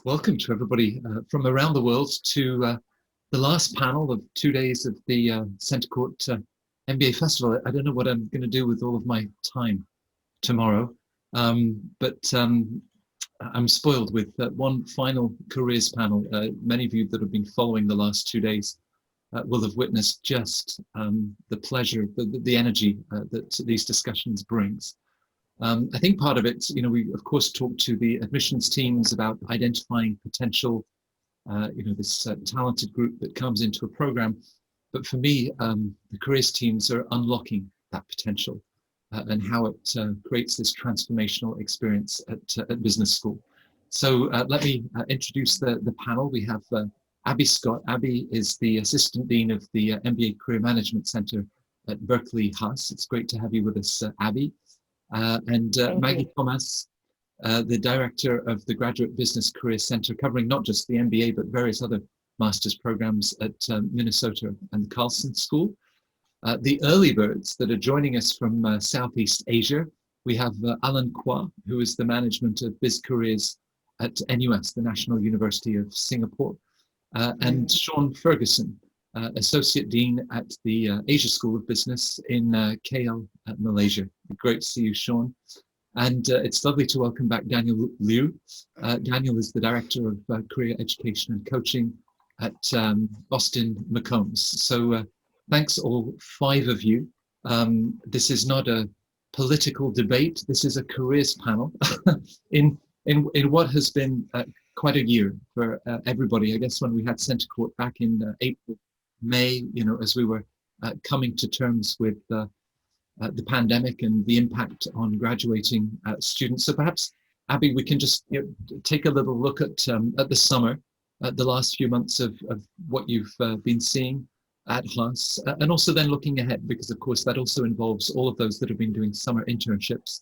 Welcome to everybody from around the world to the last panel of 2 days of the Centre Court MBA Festival. I don't know what I'm going to do with all of my time tomorrow, but I'm spoiled with one final careers panel. Many of you that have been following the last 2 days will have witnessed just the pleasure, the energy that these discussions brings. I think part of it, we of course talked to the admissions teams about identifying potential, this talented group that comes into a program. But for me, the careers teams are unlocking that potential and how it creates this transformational experience at business school. So let me introduce the panel. We have Abby Scott. Abby is the Assistant Dean of the MBA Career Management Center at Berkeley, Haas. It's great to have you with us, Abby. And Maggie Thomas, the director of the Graduate Business Career Center, covering not just the MBA, but various other master's programs at Minnesota and the Carlson School. The early birds that are joining us from Southeast Asia, we have Alan Kwan, who is the management of Biz Careers at NUS, the National University of Singapore, and Sean Ferguson, Associate Dean at the Asia School of Business in KL, Malaysia. Great to see you, Sean. And it's lovely to welcome back Daniel Liu. Daniel is the Director of Career Education and Coaching at Austin McCombs. So thanks all five of you. This is not a political debate. This is a careers panel in what has been quite a year for everybody. I guess when we had Centre Court back in April, May, as we were coming to terms with the pandemic and the impact on graduating students. So perhaps, Abby, we can just take a little look at the summer, the last few months of what you've been seeing at Haas, and also then looking ahead, because of course that also involves all of those that have been doing summer internships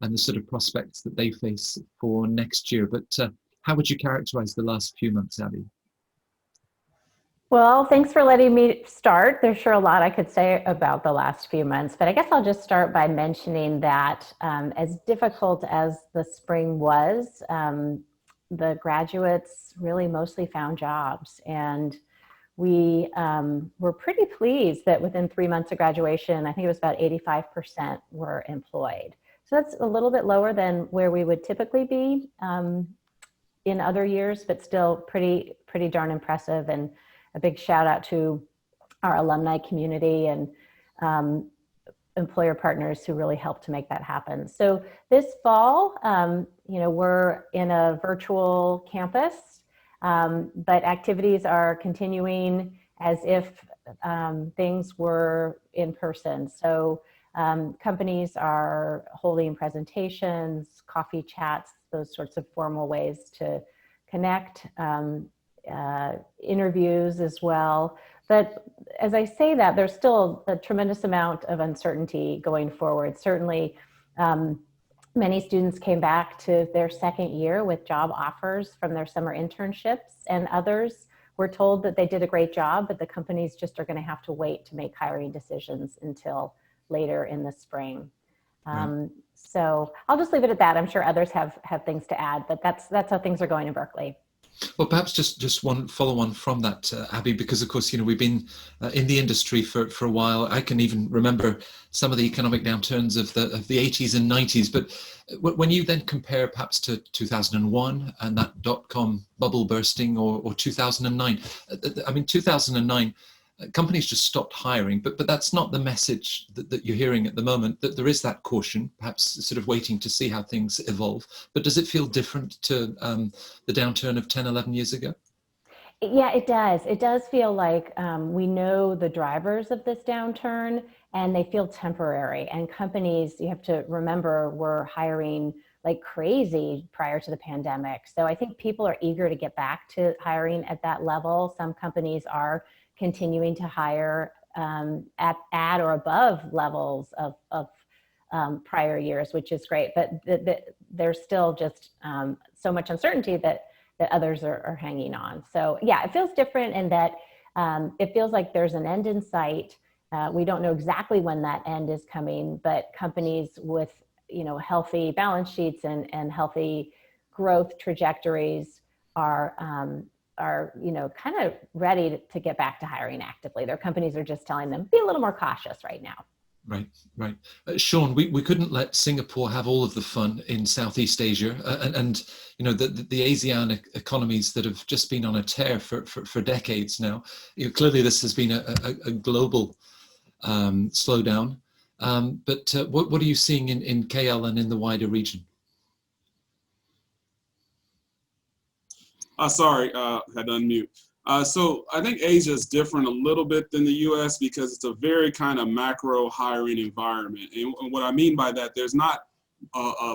and the sort of prospects that they face for next year. But how would you characterize the last few months, Abby? Well, thanks for letting me start. There's sure a lot I could say about the last few months, but I guess I'll just start by mentioning that as difficult as the spring was, the graduates really mostly found jobs. And we were pretty pleased that within 3 months of graduation, I think it was about 85% were employed. So that's a little bit lower than where we would typically be in other years, but still pretty darn impressive. And a big shout out to our alumni community and employer partners who really helped to make that happen. So this fall, we're in a virtual campus, but activities are continuing as if things were in person. So companies are holding presentations, coffee chats, those sorts of formal ways to connect. Interviews as well. But as I say that, there's still a tremendous amount of uncertainty going forward. Certainly, many students came back to their second year with job offers from their summer internships, and others were told that they did a great job, but the companies just are going to have to wait to make hiring decisions until later in the spring. So I'll just leave it at that. I'm sure others have things to add, but that's how things are going in Berkeley. Well, perhaps just one follow on from that, Abby, because of course, we've been in the industry for a while. I can even remember some of the economic downturns of the 80s and 90s. But when you then compare perhaps to 2001 and that dot-com bubble bursting, or 2009, I mean, 2009, companies just stopped hiring, but that's not the message that you're hearing at the moment, that there is that caution, perhaps sort of waiting to see how things evolve. But does it feel different to the downturn of 10, 11 years ago? Yeah, it does. It does feel like we know the drivers of this downturn and they feel temporary. And companies, you have to remember, were hiring like crazy prior to the pandemic. So I think people are eager to get back to hiring at that level. Some companies are continuing to hire at or above levels of prior years, which is great. But there's still just so much uncertainty that others are hanging on. So yeah, it feels different in that it feels like there's an end in sight. We don't know exactly when that end is coming, but companies with healthy balance sheets and healthy growth trajectories are kind of ready to get back to hiring actively. Their companies are just telling them, be a little more cautious right now. Right, right. Sean, we couldn't let Singapore have all of the fun in Southeast Asia, and the ASEAN economies that have just been on a tear for decades now. Clearly, this has been a global slowdown. But what are you seeing in KL and in the wider region? Sorry, had to unmute. So I think Asia is different a little bit than the US because it's a very kind of macro hiring environment. And what I mean by that, there's not a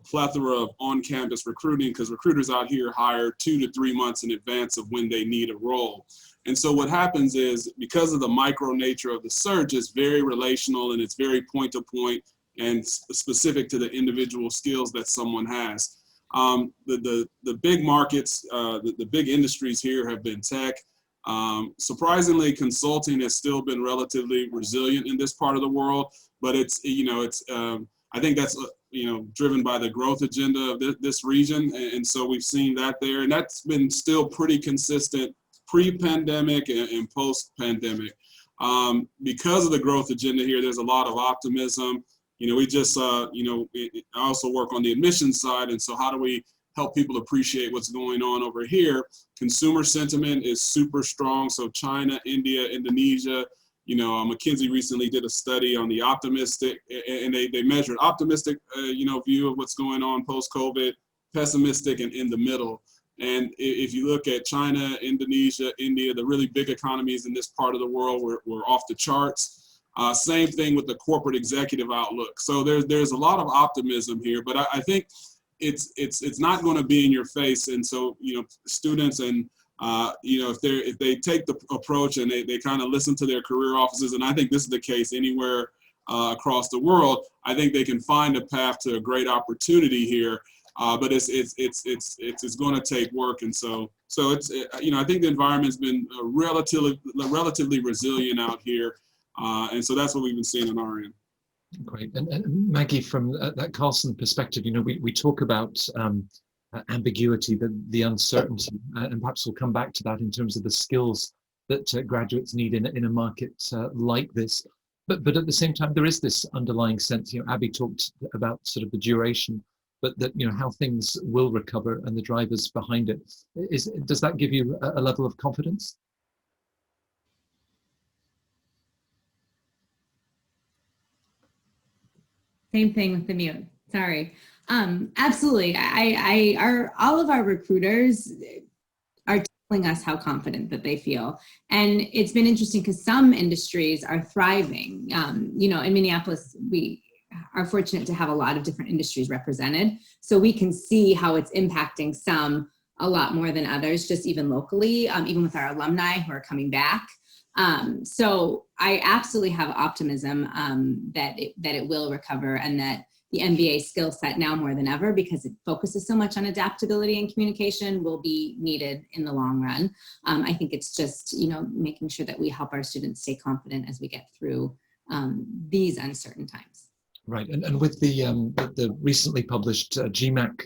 plethora of on-campus recruiting because recruiters out here hire 2 to 3 months in advance of when they need a role. And so what happens is because of the micro nature of the search, it's very relational and it's very point to point and specific to the individual skills that someone has. The big markets, the big industries here have been tech. Surprisingly, consulting has still been relatively resilient in this part of the world, but I think that's driven by the growth agenda of this region, and so we've seen that there, and that's been still pretty consistent pre-pandemic and post-pandemic. Because of the growth agenda here, there's a lot of optimism. We just, I also work on the admissions side. And so how do we help people appreciate what's going on over here? Consumer sentiment is super strong. So China, India, Indonesia, McKinsey recently did a study on the optimistic, and they measured optimistic, view of what's going on post-COVID, pessimistic, and in the middle. And if you look at China, Indonesia, India, the really big economies in this part of the world were off the charts. Same thing with the corporate executive outlook. So there's a lot of optimism here, but I think it's not going to be in your face. And so students and if they take the approach and they kind of listen to their career offices, and I think this is the case anywhere across the world, I think they can find a path to a great opportunity here. But it's going to take work, and so it's I think the environment's been relatively resilient out here. And so that's what we've been seeing on our end. Great. And Maggie, from that Carlson perspective, we talk about ambiguity, the uncertainty, and perhaps we'll come back to that in terms of the skills that graduates need in a market like this. But at the same time, there is this underlying sense, Abby talked about sort of the duration, but that, how things will recover and the drivers behind it. Does that give you a level of confidence? Same thing with the mute. Sorry. Absolutely. All of our recruiters are telling us how confident that they feel. And it's been interesting because some industries are thriving. In Minneapolis, we are fortunate to have a lot of different industries represented. So we can see how it's impacting some a lot more than others, just even locally, even with our alumni who are coming back. So I absolutely have optimism that it will recover, and that the MBA skill set now more than ever, because it focuses so much on adaptability and communication, will be needed in the long run. I think it's just, making sure that we help our students stay confident as we get through these uncertain times. Right, and with the recently published GMAC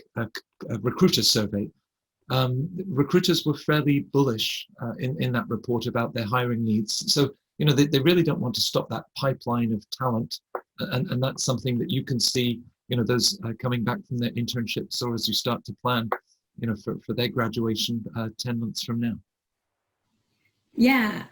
recruiter survey, recruiters were fairly bullish in that report about their hiring needs. So, they really don't want to stop that pipeline of talent. And that's something that you can see, those coming back from their internships, or as you start to plan, for their graduation 10 months from now. Yeah.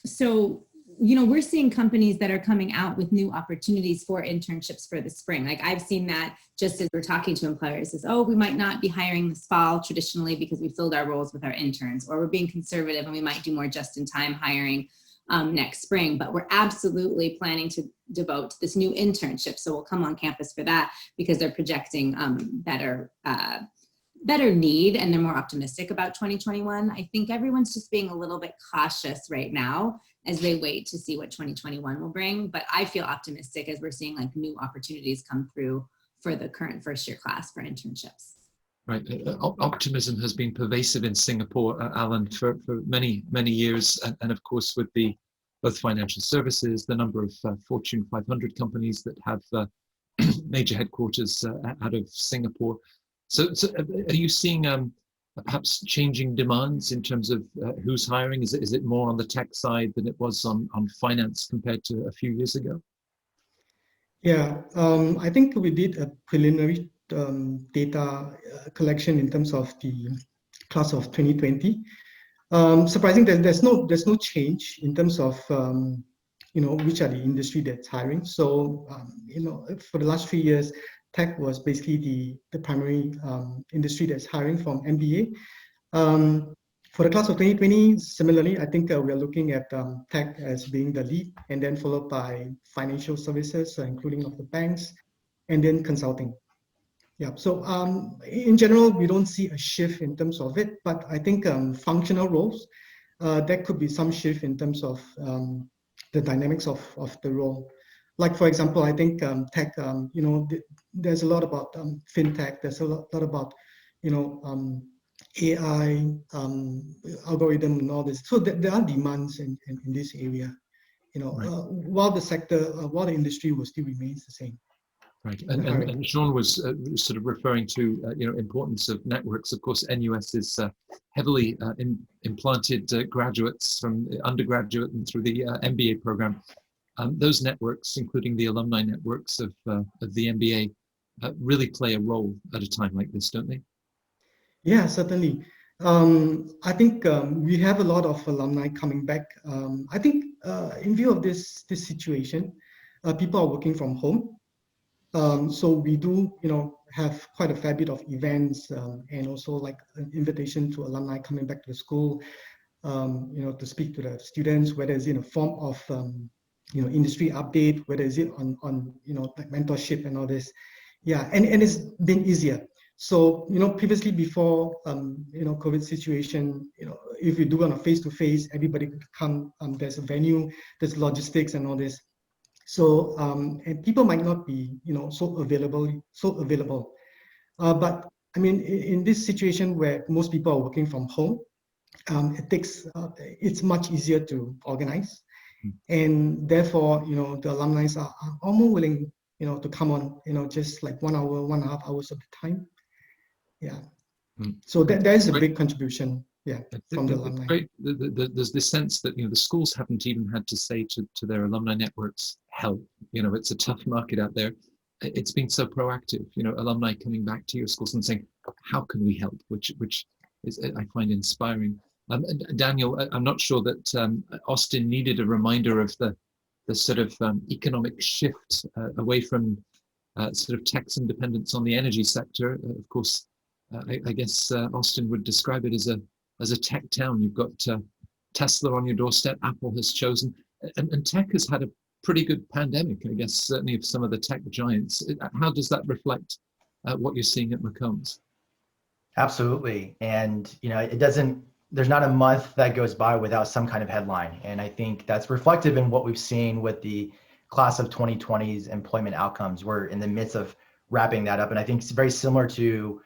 So, we're seeing companies that are coming out with new opportunities for internships for the spring. Like I've seen that just as we're talking to employers is, we might not be hiring this fall traditionally because we filled our roles with our interns, or we're being conservative and we might do more just-in-time hiring next spring, but we're absolutely planning to devote to this new internship. So we'll come on campus for that because they're projecting better need, and they're more optimistic about 2021. I think everyone's just being a little bit cautious right now as they wait to see what 2021 will bring. But I feel optimistic as we're seeing like new opportunities come through for the current first year class for internships. Right. Optimism has been pervasive in Singapore, Alan, for many, many years. And of course, with both financial services, the number of Fortune 500 companies that have major headquarters out of Singapore. So are you seeing perhaps changing demands in terms of who's hiring? Is it more on the tech side than it was on finance compared to a few years ago? Yeah, I think we did a preliminary data collection in terms of the class of 2020. Surprising that there's no change in terms of which are the industry that's hiring. So for the last 3 years, tech was basically the primary industry that's hiring from MBA. For the class of 2020, similarly, I think we are looking at tech as being the lead, and then followed by financial services, including of the banks, and then consulting. Yeah, so in general, we don't see a shift in terms of it, but I think functional roles, there could be some shift in terms of the dynamics of the role. Like, for example, I think tech, there's a lot about fintech, there's a lot about, AI, algorithm and all this. So there are demands in this area, Right. While the industry will still remains the same. Right, and Sean was sort of referring to importance of networks. Of course, NUS is heavily implanted graduates from undergraduate and through the MBA program. Those networks, including the alumni networks of the MBA, really play a role at a time like this, don't they? Yeah, certainly. I think we have a lot of alumni coming back. I think in view of this situation, people are working from home. So we do, have quite a fair bit of events and also like an invitation to alumni coming back to the school, to speak to the students, whether it's in a form of, industry update, whether it's on like mentorship and all this. Yeah, and it's been easier. So, previously before, COVID situation, if you do on a face-to-face, everybody could come, there's a venue, there's logistics and all this. So, and people might not be, so available. But I mean, in this situation where most people are working from home, it's much easier to organize. And therefore, the alumni are more willing, to come on, just like 1 hour, 1.5 hours of the time. Yeah. So there is a big contribution, from the alumni. Great. There's this sense that the schools haven't even had to say to their alumni networks, help. It's a tough market out there. It's been so proactive. Alumni coming back to your schools and saying, how can we help? Which is, I find, inspiring. Daniel, I'm not sure that Austin needed a reminder of the sort of economic shift away from sort of tax independence on the energy sector. Of course, I guess Austin would describe it as a tech town. You've got Tesla on your doorstep. Apple has chosen, and tech has had a pretty good pandemic, I guess, certainly of some of the tech giants. How does that reflect what you're seeing at McCombs? Absolutely, and there's not a month that goes by without some kind of headline, and I think that's reflective in what we've seen with the class of 2020's employment outcomes. We're in the midst of wrapping that up, and I think it's very similar to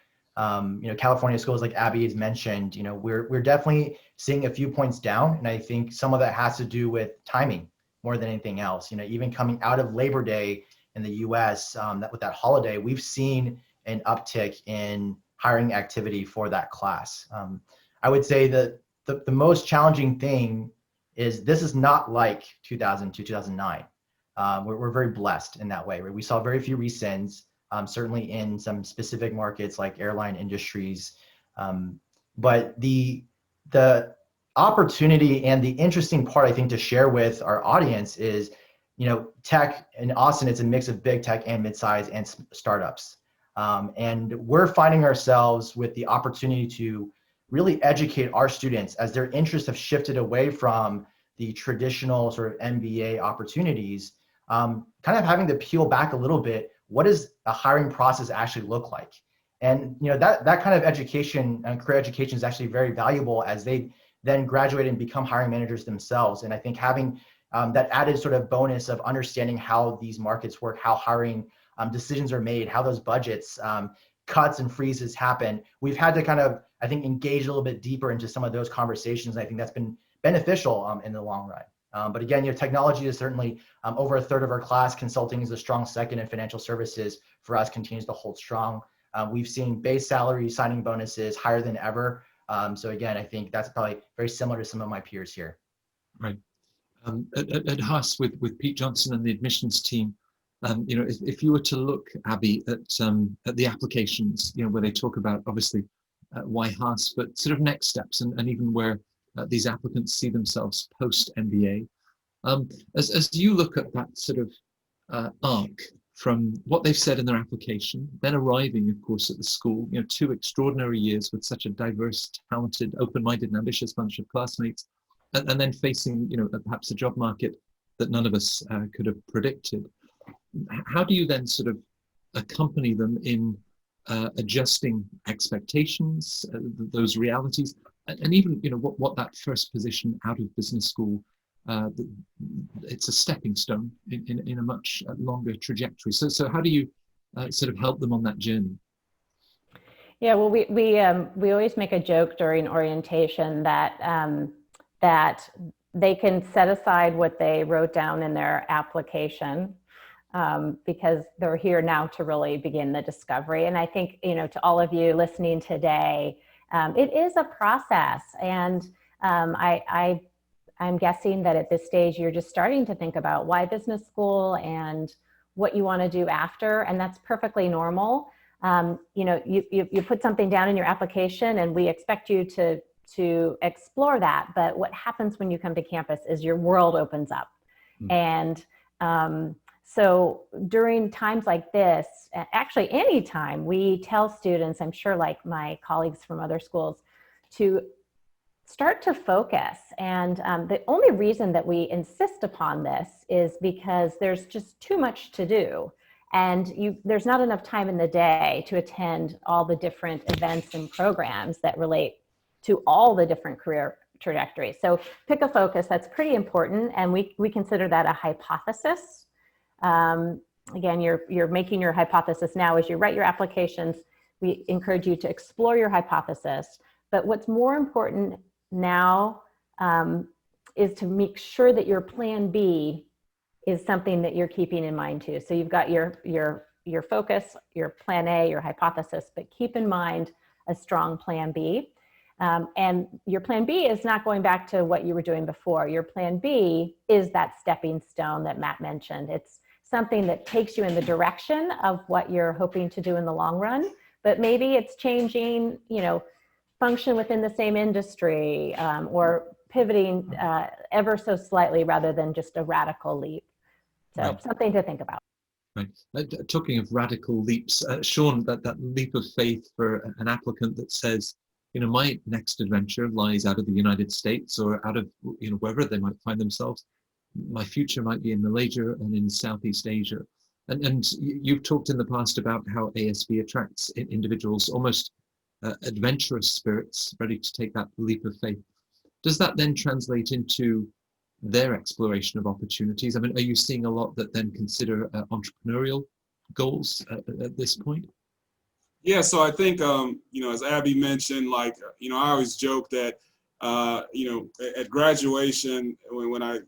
California schools, like Abby has mentioned. We're definitely seeing a few points down, and I think some of that has to do with timing more than anything else. Even coming out of Labor Day in the U.S., with that holiday, we've seen an uptick in hiring activity for that class. I would say that the most challenging thing is this is not like 2000 to 2009. We're very blessed in that way. We saw very few rescinds. Certainly in some specific markets like airline industries. But the opportunity and the interesting part, I think, to share with our audience is, tech in Austin, it's a mix of big tech and mid-size and startups. And we're finding ourselves with the opportunity to really educate our students as their interests have shifted away from the traditional sort of MBA opportunities, kind of having to peel back a little bit. What does a hiring process actually look like? And that kind of education and career education is actually very valuable as they then graduate and become hiring managers themselves. And I think having that added sort of bonus of understanding how these markets work, how hiring decisions are made, how those budgets, cuts and freezes happen, we've had to kind of, I think, engage a little bit deeper into some of those conversations. I think that's been beneficial in the long run. But again, technology is certainly over a third of our class. Consulting is a strong second, and financial services for us continues to hold strong. We've seen base salary signing bonuses higher than ever. So again, I think that's probably very similar to some of my peers here. Right. At Haas with Pete Johnson and the admissions team, you know, if you were to look, Abby, at the applications, you know, where they talk about obviously why Haas, but sort of next steps and even where these applicants see themselves post MBA. As you look at that sort of arc from what they've said in their application, then arriving, of course, at the school, you know, 2 extraordinary years with such a diverse, talented, open-minded and ambitious bunch of classmates, and then facing, you know, perhaps a job market that none of us could have predicted. How do you then sort of accompany them in adjusting expectations, those realities, and even, you know, what that first position out of business school, it's a stepping stone in a much longer trajectory. So how do you sort of help them on that journey? Yeah, well, we always make a joke during orientation that that they can set aside what they wrote down in their application because they're here now to really begin the discovery. And I think, you know, to all of you listening today, it is a process. And I'm guessing that at this stage, you're just starting to think about why business school and what you want to do after. And that's perfectly normal. You know, you put something down in your application and we expect you to explore that. But what happens when you come to campus is your world opens up. And so during times like this, actually any time, we tell students, I'm sure like my colleagues from other schools, to start to focus. And the only reason that we insist upon this is because there's just too much to do. And there's not enough time in the day to attend all the different events and programs that relate to all the different career trajectories. So pick a focus, that's pretty important. And we consider that a hypothesis. Again, you're making your hypothesis now as you write your applications. We encourage you to explore your hypothesis. But what's more important now is to make sure that your plan B is something that you're keeping in mind too. So you've got your focus, your plan A, your hypothesis, but keep in mind a strong plan B. And your plan B is not going back to what you were doing before. Your plan B is that stepping stone that Matt mentioned. It's something that takes you in the direction of what you're hoping to do in the long run, but maybe it's changing, you know, function within the same industry or pivoting ever so slightly rather than just a radical leap. So right. Something to think about. Right. Talking of radical leaps, Sean, that leap of faith for an applicant that says, you know, my next adventure lies out of the United States or out of, you know, wherever they might find themselves. My future might be in Malaysia and in Southeast Asia. And you've talked in the past about how ASB attracts individuals, almost adventurous spirits, ready to take that leap of faith. Does that then translate into their exploration of opportunities? I mean, are you seeing a lot that then consider entrepreneurial goals at this point? Yeah, so I think, you know, as Abby mentioned, like, you know, I always joke that, you know, at graduation, when I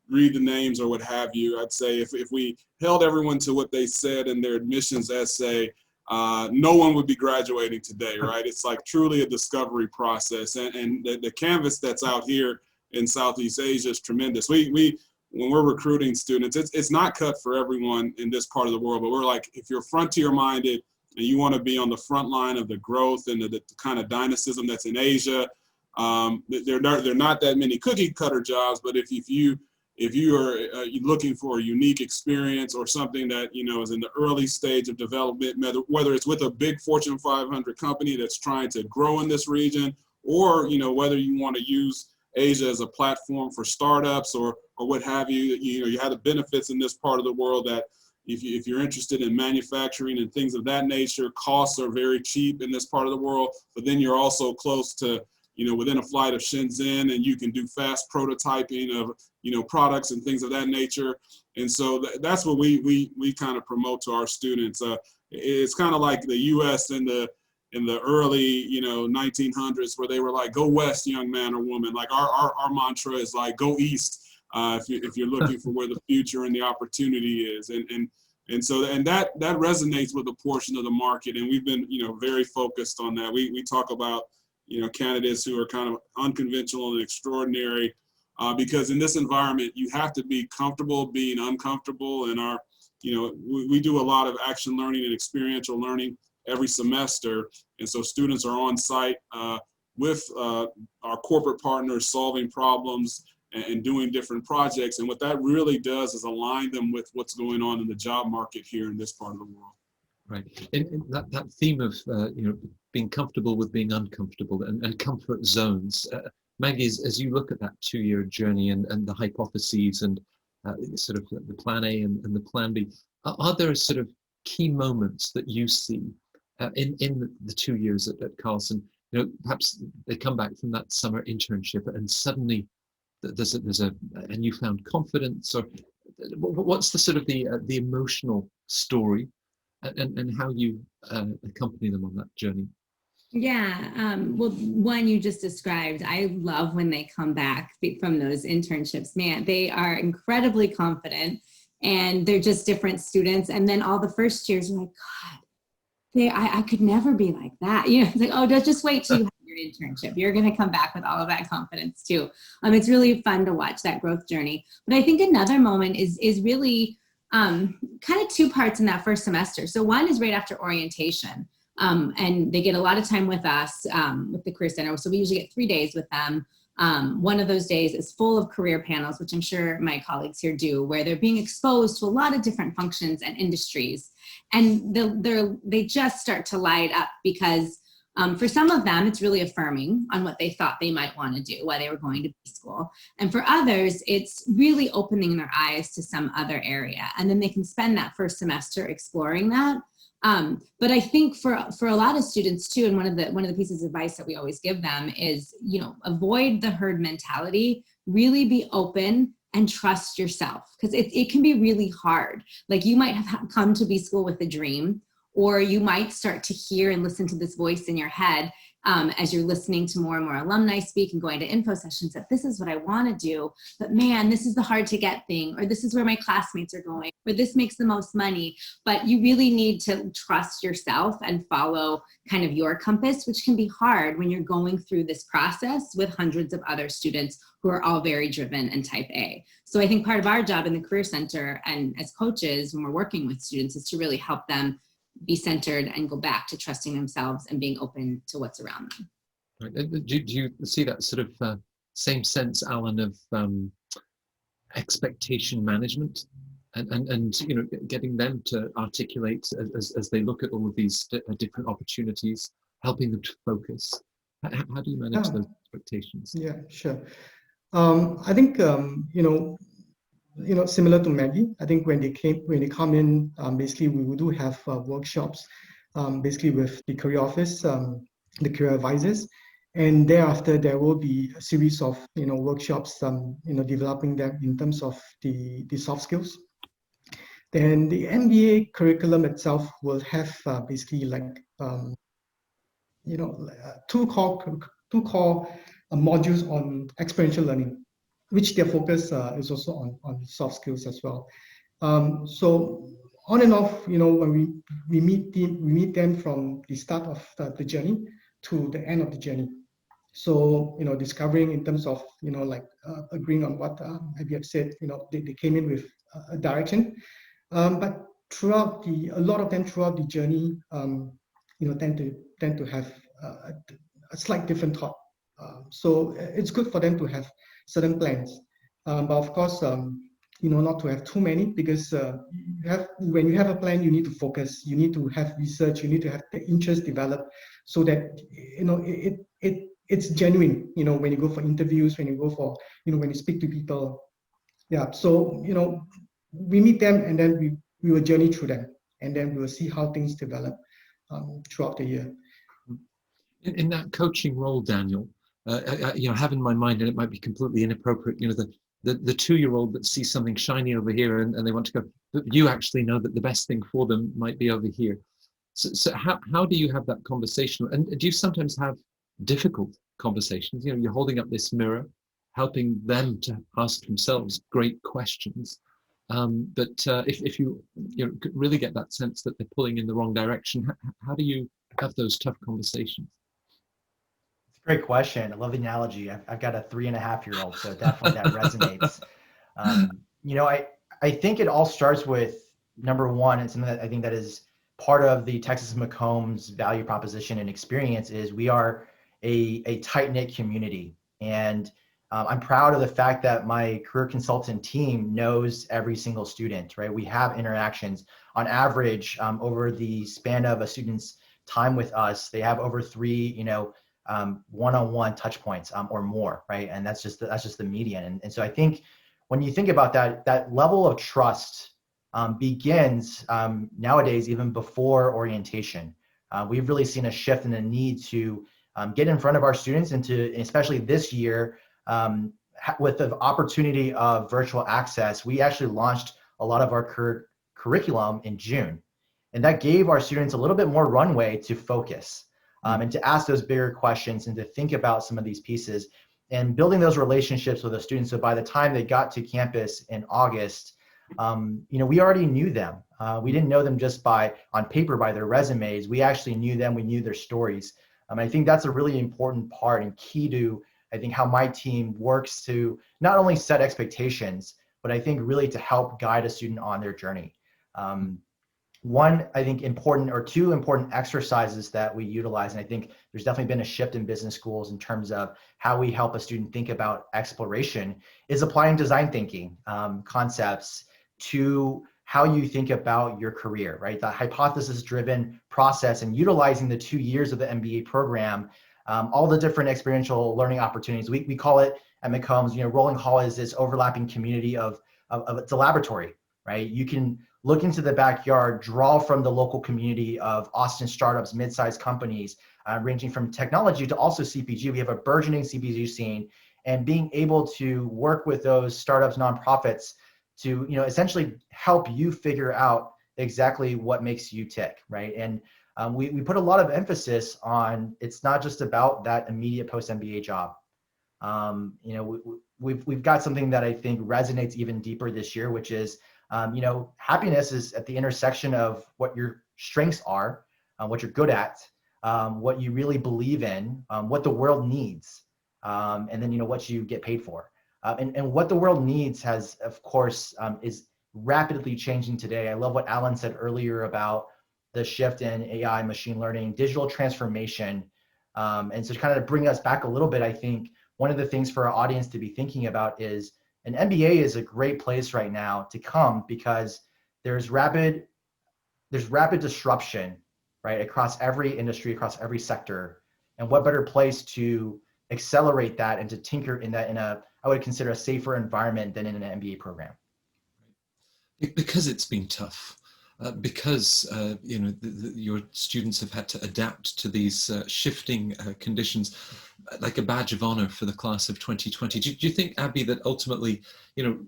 read the names or what have you, I'd say if we held everyone to what they said in their admissions essay, no one would be graduating today, right? It's like truly a discovery process. And the canvas that's out here in Southeast Asia is tremendous. When we're recruiting students, it's not cut for everyone in this part of the world, but we're like, if you're frontier minded and you want to be on the front line of the growth and the kind of dynamism that's in Asia, there are not that many cookie cutter jobs, but if you are looking for a unique experience or something that, you know, is in the early stage of development, whether it's with a big Fortune 500 company that's trying to grow in this region, or, you know, whether you want to use Asia as a platform for startups or what have you, you know, you have the benefits in this part of the world that if you're interested in manufacturing and things of that nature, costs are very cheap in this part of the world, but then you're also close to, you know, within a flight of Shenzhen, and you can do fast prototyping of, you know, products and things of that nature. And so that's what we kind of promote to our students. It's kind of like the U.S. in the early, you know, 1900s, where they were like, "Go west, young man or woman." Like our mantra is like, "Go east," if you're looking for where the future and the opportunity is. And And so, and that resonates with a portion of the market. And we've been, very focused on that. We talk about, candidates who are kind of unconventional and extraordinary, because in this environment, you have to be comfortable being uncomfortable. And we do a lot of action learning and experiential learning every semester. And so students are on site with our corporate partners, solving problems and doing different projects. And what that really does is align them with what's going on in the job market here in this part of the world. Right. And that theme of being comfortable with being uncomfortable and comfort zones. Maggie, as you look at that 2-year journey and the hypotheses and sort of the plan A and the plan B, are there sort of key moments that you see in the 2 years at Carlson? Perhaps they come back from that summer internship and suddenly there's a newfound confidence, or what's the sort of the emotional story and how you accompany them on that journey? Yeah, well, one you just described, I love when they come back from those internships. Man, they are incredibly confident and they're just different students. And then all the first years, you're like, God, I could never be like that. It's like, oh, just wait till you have your internship. You're going to come back with all of that confidence too. It's really fun to watch that growth journey. But I think another moment is really kind of 2 parts in that first semester. So one is right after orientation. And they get a lot of time with us, with the Career Center. So we usually get 3 days with them. One of those days is full of career panels, which I'm sure my colleagues here do, where they're being exposed to a lot of different functions and industries. And they just start to light up because for some of them, it's really affirming on what they thought they might want to do while they were going to school. And for others, it's really opening their eyes to some other area. And then they can spend that first semester exploring that. But I think for a lot of students too, and one of the pieces of advice that we always give them is, avoid the herd mentality, really be open and trust yourself, because it can be really hard. Like you might have come to B-School with a dream, or you might start to hear and listen to this voice in your head as you're listening to more and more alumni speak and going to info sessions that this is what I want to do, but man, this is the hard to get thing, or this is where my classmates are going, or this makes the most money. But you really need to trust yourself and follow kind of your compass, which can be hard when you're going through this process with hundreds of other students who are all very driven and type A. So I think part of our job in the Career Center and as coaches when we're working with students is to really help them be centered and go back to trusting themselves and being open to what's around them. Right. Do you see that sort of same sense, Alan, of expectation management and getting them to articulate as they look at all of these different opportunities, helping them to focus? How do you manage those expectations? Yeah, sure. I think similar to Maggie, I think when they come in, basically we do have workshops, basically with the career office, the career advisors, and thereafter there will be a series of workshops, developing them in terms of the soft skills. Then the MBA curriculum itself will have basically like two core modules on experiential learning, which their focus is also on soft skills as well. So on and off, when we meet them from the start of the journey to the end of the journey. So discovering in terms of agreeing on what Abby had said. They came in with a direction, but a lot of them throughout the journey, tend to have a slight different thought. So it's good for them to have certain plans, but of course, not to have too many, because when you have a plan, you need to focus, you need to have research, you need to have the interest developed, so that it's genuine. When you go for interviews, when you go for when you speak to people, yeah. So we meet them, and then we will journey through them, and then we will see how things develop throughout the year. In that coaching role, Daniel, I have in my mind, and it might be completely inappropriate, the 2-year-old that sees something shiny over here and they want to go, but you actually know that the best thing for them might be over here. So how do you have that conversation? And do you sometimes have difficult conversations? You're holding up this mirror, helping them to ask themselves great questions. If you could really get that sense that they're pulling in the wrong direction, how do you have those tough conversations? It's a great question. I love the analogy. I've got a 3.5-year-old, so definitely that resonates. I think it all starts with number one, and something that I think that is part of the Texas McCombs value proposition and experience is we are a tight-knit community. And I'm proud of the fact that my career consultant team knows every single student, right? We have interactions on average over the span of a student's time with us. They have over 3, one-on-one touch points or more, right? And that's just the median. And so I think when you think about that level of trust begins nowadays even before orientation. We've really seen a shift in the need to get in front of our students and especially this year, with the opportunity of virtual access, we actually launched a lot of our curriculum in June. And that gave our students a little bit more runway to focus and to ask those bigger questions and to think about some of these pieces and building those relationships with the students. So by the time they got to campus in August, we already knew them. We didn't know them just on paper by their resumes. We actually knew them. We knew their stories. I think that's a really important part and key to, I think, how my team works to not only set expectations, but I think really to help guide a student on their journey. One, I think, two important exercises that we utilize, and I think there's definitely been a shift in business schools in terms of how we help a student think about exploration, is applying design thinking concepts to how you think about your career, right? The hypothesis-driven process and utilizing the 2 years of the MBA program, all the different experiential learning opportunities. We call it at McCombs, Rolling Hall is this overlapping community of it's a laboratory, right? You can look into the backyard, draw from the local community of Austin startups, mid-sized companies, ranging from technology to also CPG. We have a burgeoning CPG scene, and being able to work with those startups, nonprofits to essentially help you figure out exactly what makes you tick, right? And we put a lot of emphasis on it's not just about that immediate post-MBA job. We've got something that I think resonates even deeper this year, which is happiness is at the intersection of what your strengths are, what you're good at, what you really believe in, what the world needs, and then what you get paid for. And what the world needs has, of course, is rapidly changing today. I love what Alan said earlier about the shift in AI, machine learning, digital transformation. And so to kind of bring us back a little bit, I think one of the things for our audience to be thinking about is an MBA is a great place right now to come because there's rapid disruption, right, across every industry, across every sector. And what better place to accelerate that and to tinker in that I would consider a safer environment than in an MBA program. Because it's been tough, because your students have had to adapt to these shifting conditions, like a badge of honor for the class of 2020. Do you think, Abby, that ultimately,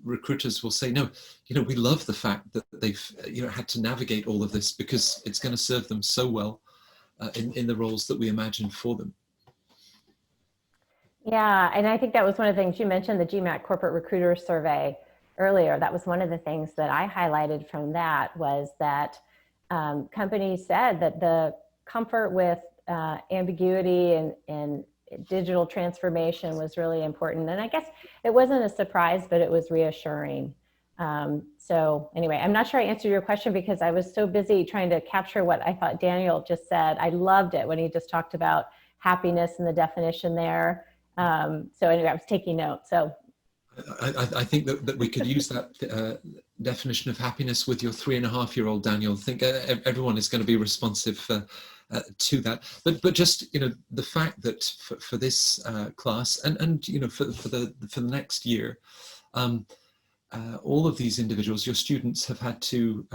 recruiters will say, no, we love the fact that they've, had to navigate all of this because it's going to serve them so well in the roles that we imagine for them? Yeah, and I think that was one of the things you mentioned, the GMAT Corporate Recruiter Survey earlier. That was one of the things that I highlighted from that was that companies said that the comfort with ambiguity and digital transformation was really important. And I guess it wasn't a surprise, but it was reassuring. So anyway, I'm not sure I answered your question because I was so busy trying to capture what I thought Daniel just said. I loved it when he just talked about happiness and the definition there. So anyway, I was taking notes. So I think that we could use that definition of happiness with your 3.5-year-old, Daniel. I think everyone is going to be responsive to that. But just the fact that for this class and for the next year, all of these individuals, your students, have had to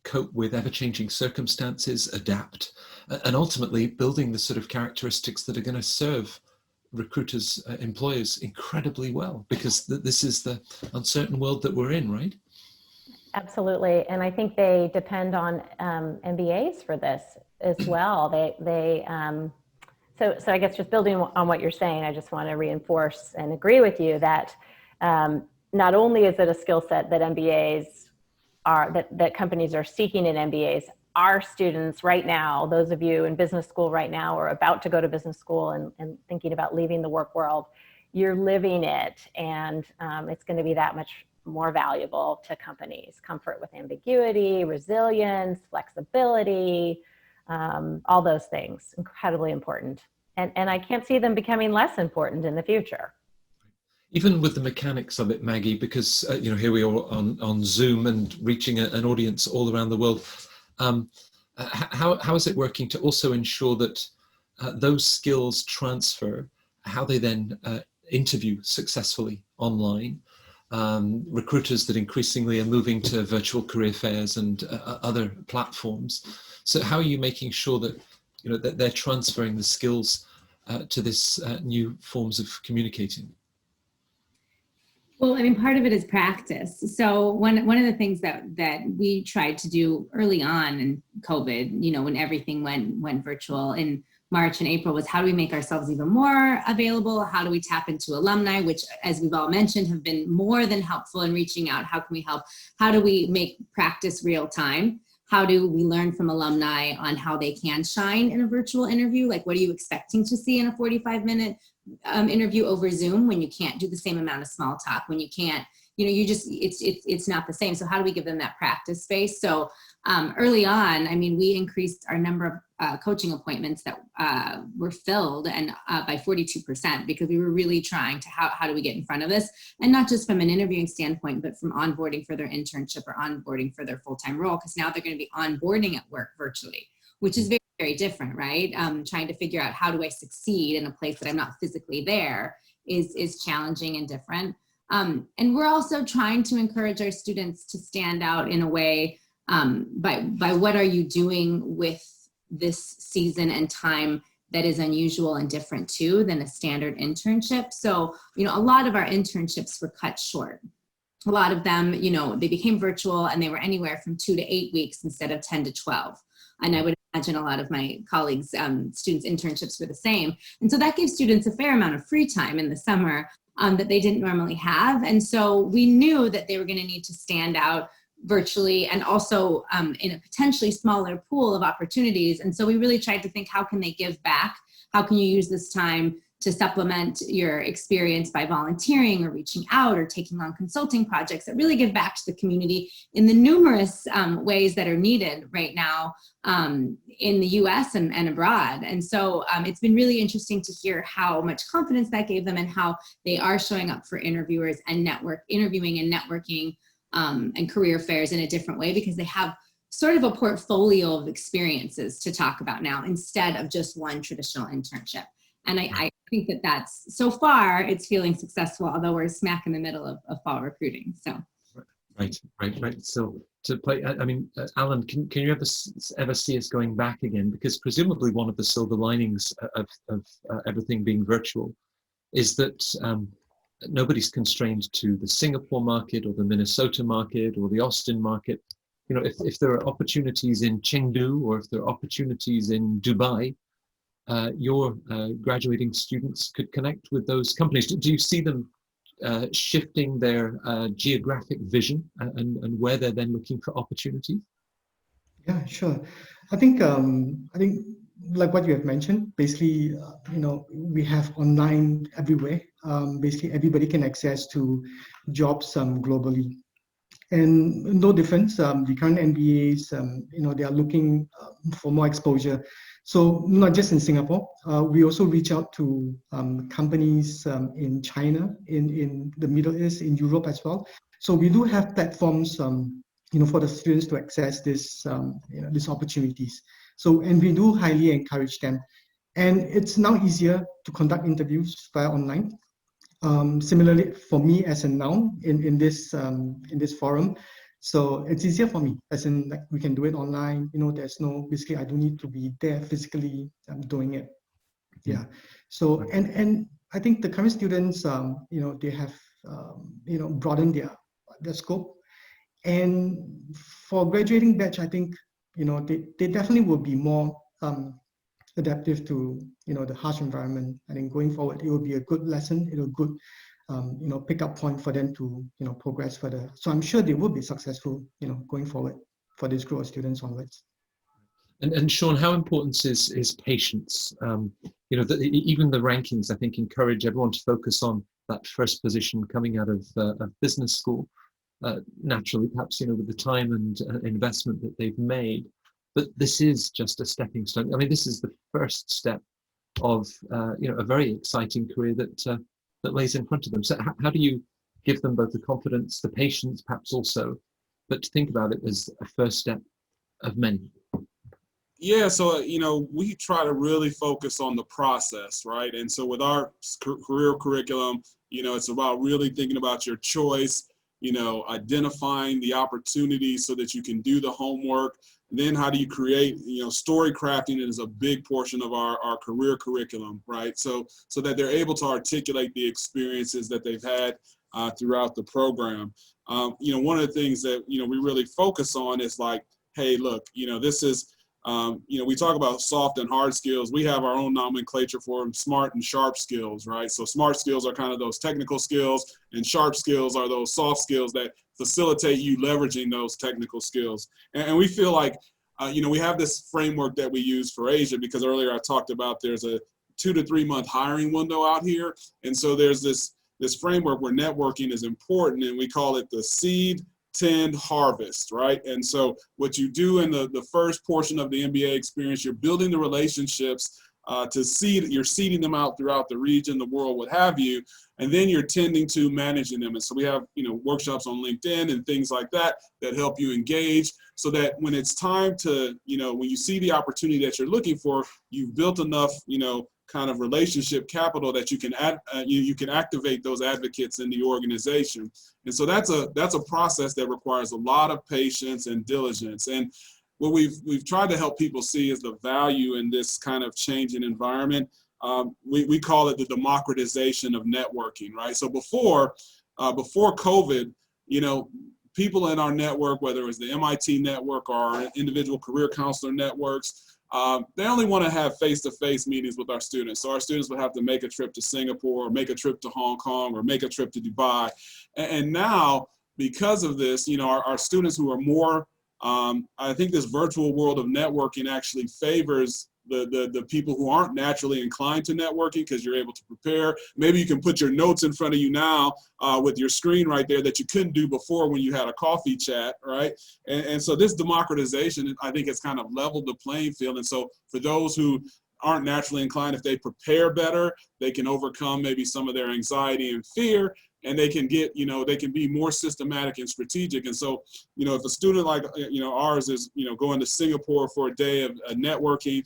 cope with ever-changing circumstances, adapt, and ultimately building the sort of characteristics that are going to serve recruiters, employers incredibly well, because this is the uncertain world that we're in, right? Absolutely, and I think they depend on MBAs for this as well. So I guess just building on what you're saying, I just want to reinforce and agree with you that not only is it a skill set that MBAs are, that companies are seeking in MBAs, our students right now, those of you in business school right now or about to go to business school and thinking about leaving the work world, you're living it, and it's going to be that much more valuable to companies. Comfort with ambiguity, resilience, flexibility, all those things, incredibly important. And I can't see them becoming less important in the future. Even with the mechanics of it, Maggie, because you know, here we are on Zoom and reaching an audience all around the world. How is it working to also ensure that those skills transfer, how they then interview successfully online? Recruiters that increasingly are moving to virtual career fairs and other platforms. So how are you making sure that, you know, that they're transferring the skills to this new forms of communicating? Well, I mean, part of it is practice. So one of the things that we tried to do early on in COVID, you know, when everything went virtual in March and April, was how do we make ourselves even more available? How do we tap into alumni, which, as we've all mentioned, have been more than helpful in reaching out? How can we help? How do we make practice real time? How do we learn from alumni on how they can shine in a virtual interview? Like, what are you expecting to see in a 45-minute interview over Zoom when you can't do the same amount of small talk, when you can't, you know, you just, it's not the same. So how do we give them that practice space? So early on, I mean, we increased our number of coaching appointments that were filled and by 42%, because we were really trying to, how do we get in front of this? And not just from an interviewing standpoint, but from onboarding for their internship or onboarding for their full-time role, because now they're going to be onboarding at work virtually, which is very, very different, right? Trying to figure out how do I succeed in a place that I'm not physically there is challenging and different. And we're also trying to encourage our students to stand out in a way by what are you doing with this season and time that is unusual and different too than a standard internship. So, you know, a lot of our internships were cut short. A lot of them, you know, they became virtual and they were anywhere from 2 to 8 weeks instead of 10 to 12. And I would imagine a lot of my colleagues, students' internships were the same. And so that gives students a fair amount of free time in the summer that they didn't normally have. And so we knew that they were going to need to stand out virtually and also in a potentially smaller pool of opportunities. And so we really tried to think, how can they give back? How can you use this time to supplement your experience by volunteering or reaching out or taking on consulting projects that really give back to the community in the numerous ways that are needed right now in the US and abroad. And so it's been really interesting to hear how much confidence that gave them and how they are showing up for interviewers and interviewing and networking and career fairs in a different way, because they have sort of a portfolio of experiences to talk about now instead of just one traditional internship. And I think that that's, so far, it's feeling successful, although we're smack in the middle of fall recruiting, so. Right. So to play, I mean, Alan, can you ever see us going back again? Because presumably one of the silver linings of everything being virtual is that nobody's constrained to the Singapore market or the Minnesota market or the Austin market. You know, if there are opportunities in Chengdu or if there are opportunities in Dubai, your graduating students could connect with those companies. Do you see them shifting their geographic vision and where they're then looking for opportunities? Yeah, sure. I think like what you have mentioned, basically, you know, we have online everywhere. Basically, everybody can access to jobs globally. And no difference, the current MBAs, you know, they are looking for more exposure. So not just in Singapore, we also reach out to companies in China, in the Middle East, in Europe as well. So we do have platforms, you know, for the students to access this, you know, these opportunities. So, and we do highly encourage them. And it's now easier to conduct interviews via online. Similarly, for me as a now in this forum, so it's easier for me, as in, like, we can do it online. You know, there's no, basically I don't need to be there physically doing it. Yeah. So and I think the current students, you know, they have you know, broadened their scope. And for graduating batch, I think, you know, they definitely will be more adaptive to, you know, the harsh environment. I think going forward, it will be a good lesson. It will pick-up point for them to progress further. So I'm sure they will be successful going forward for this group of students onwards. And Sean, how important is patience? Even the rankings, I think, encourage everyone to focus on that first position coming out of business school. Naturally, perhaps with the time and investment that they've made, but this is just a stepping stone. I mean, this is the first step of a very exciting career that lays in front of them. So how do you give them both the confidence, the patience, perhaps also, but to think about it as a first step of many? Yeah, so we try to really focus on the process, right? And so with our career curriculum, it's about really thinking about your choice, identifying the opportunity so that you can do the homework. And then how do you create, story crafting is a big portion of our career curriculum, right? So that they're able to articulate the experiences that they've had throughout the program. One of the things that, we really focus on is like, hey, look, this is, we talk about soft and hard skills. We have our own nomenclature for them, smart and sharp skills, right? So smart skills are kind of those technical skills, and sharp skills are those soft skills that facilitate you leveraging those technical skills. And we feel like, we have this framework that we use for Asia, because earlier I talked about there's a 2 to 3 month hiring window out here. And so there's this framework where networking is important, and we call it the seed, tend, harvest, right? And so what you do in the first portion of the MBA experience, you're building the relationships you're seeding them out throughout the region, the world, what have you, and then you're tending to managing them. And so we have, workshops on LinkedIn and things like that help you engage, so that when it's time to, when you see the opportunity that you're looking for, you've built enough, kind of relationship capital that you can you can activate those advocates in the organization. And so that's a process that requires a lot of patience and diligence. And what we've tried to help people see is the value in this kind of changing environment. We call it the democratization of networking, right? So before COVID, people in our network, whether it was the MIT network or our individual career counselor networks, they only want to have face-to-face meetings with our students. So our students would have to make a trip to Singapore, or make a trip to Hong Kong, or make a trip to Dubai. And now, because of this, our students who are more, I think this virtual world of networking actually favors the people who aren't naturally inclined to networking, because you're able to prepare. Maybe you can put your notes in front of you now with your screen right there that you couldn't do before when you had a coffee chat, right? And so this democratization, I think, has kind of leveled the playing field. And so for those who aren't naturally inclined, if they prepare better, they can overcome maybe some of their anxiety and fear, and they can get, they can be more systematic and strategic. And so, if a student like, ours is, going to Singapore for a day of networking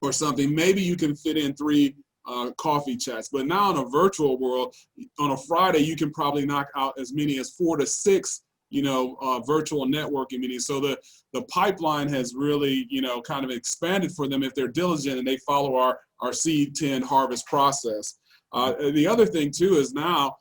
or something, maybe you can fit in 3 coffee chats. But now in a virtual world, on a Friday, you can probably knock out as many as 4 to 6, virtual networking meetings. So the pipeline has really, kind of expanded for them if they're diligent and they follow our seed, tend, harvest process. The other thing too is now,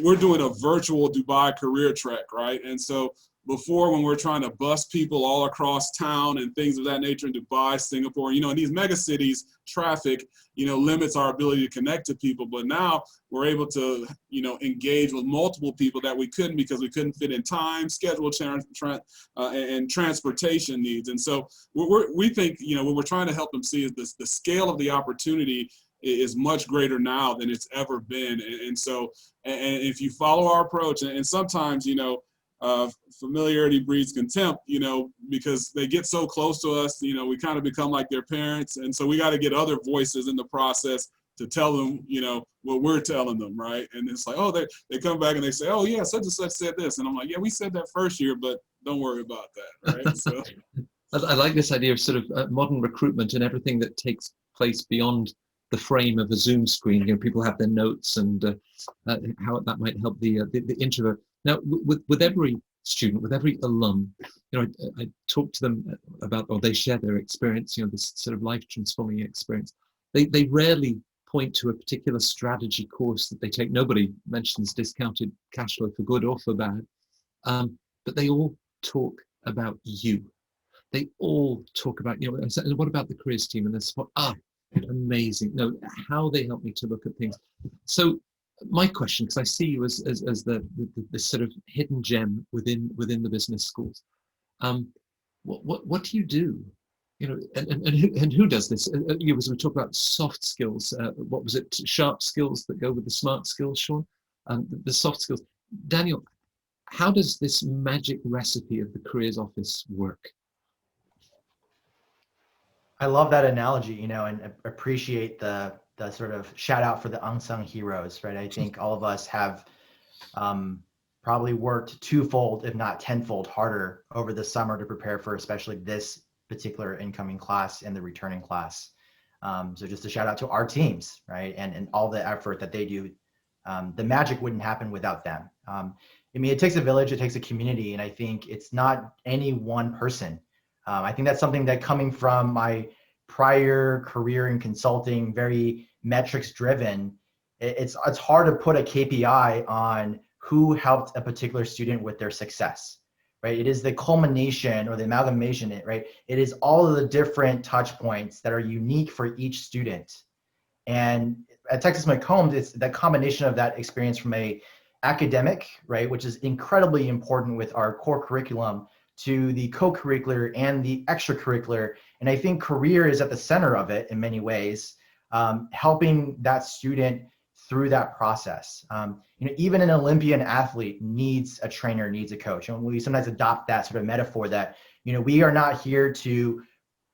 we're doing a virtual Dubai career track, right? And so before, when we're trying to bus people all across town and things of that nature in Dubai, Singapore, in these mega cities, traffic, limits our ability to connect to people. But now we're able to, engage with multiple people that we couldn't, because we couldn't fit in time, schedule, and transportation needs. And so we think, what we're trying to help them see is the scale of the opportunity is much greater now than it's ever been. And so, and if you follow our approach, and sometimes, familiarity breeds contempt, because they get so close to us, we kind of become like their parents. And so we got to get other voices in the process to tell them, what we're telling them, right? And it's like, oh, they come back and they say, oh yeah, such and such said this. And I'm like, yeah, we said that first year, but don't worry about that, right? So I like this idea of sort of modern recruitment and everything that takes place beyond the frame of a Zoom screen. People have their notes, and how that might help the introvert. Now, with every student, with every alum, I talk to them about, or they share their experience, this sort of life transforming experience. They rarely point to a particular strategy course that they take. Nobody mentions discounted cash flow for good or for bad, but they all talk about you. They all talk about, what about the careers team and this? Amazing. No, how they help me to look at things. So my question, because I see you as the sort of hidden gem within the business schools. What do you do? You know, and who does this? You as we talk about soft skills. What was it? Sharp skills that go with the smart skills, Sean. The soft skills. Daniel, how does this magic recipe of the careers office work? I love that analogy, you know, and appreciate the sort of shout out for the unsung heroes, right? I think all of us have probably worked twofold, if not tenfold harder over the summer to prepare for especially this particular incoming class and the returning class. So just a shout out to our teams, right? And all the effort that they do. The magic wouldn't happen without them. I mean, it takes a village, it takes a community, and I think it's not any one person. I think that's something that, coming from my prior career in consulting, very metrics driven, it's hard to put a KPI on who helped a particular student with their success, right? It is the culmination or the amalgamation, right? It is all of the different touch points that are unique for each student. And at Texas McCombs, it's the combination of that experience from a academic, right, which is incredibly important with our core curriculum, to the co-curricular and the extracurricular. And I think career is at the center of it in many ways, helping that student through that process. You know, even an Olympian athlete needs a trainer, needs a coach. And we sometimes adopt that sort of metaphor that, you know, we are not here to,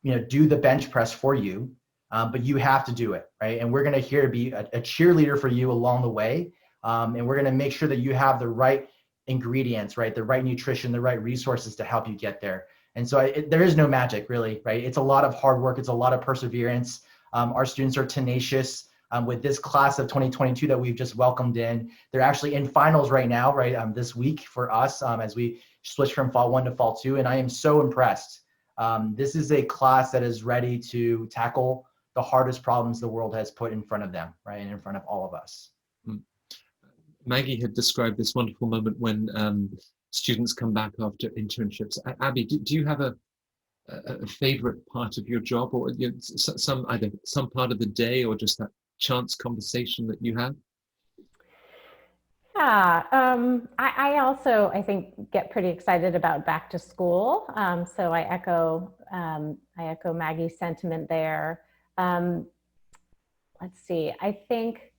you know, do the bench press for you, but you have to do it, right? And we're going to here to be a cheerleader for you along the way. And we're going to make sure that you have the right ingredients, right? The right nutrition, the right resources to help you get there. And so there is no magic, really, right? It's a lot of hard work. It's a lot of perseverance. Our students are tenacious. With this class of 2022 that we've just welcomed in, they're actually in finals right now, right? This week for us, as we switch from fall 1 to fall 2. And I am so impressed. This is a class that is ready to tackle the hardest problems the world has put in front of them, right? And in front of all of us. Maggie had described this wonderful moment when students come back after internships. Abby, do you have a favorite part of your job, or you know, either some part of the day or just that chance conversation that you have? Yeah, I also, I think, get pretty excited about back to school. So I echo Maggie's sentiment there. Let's see, I think,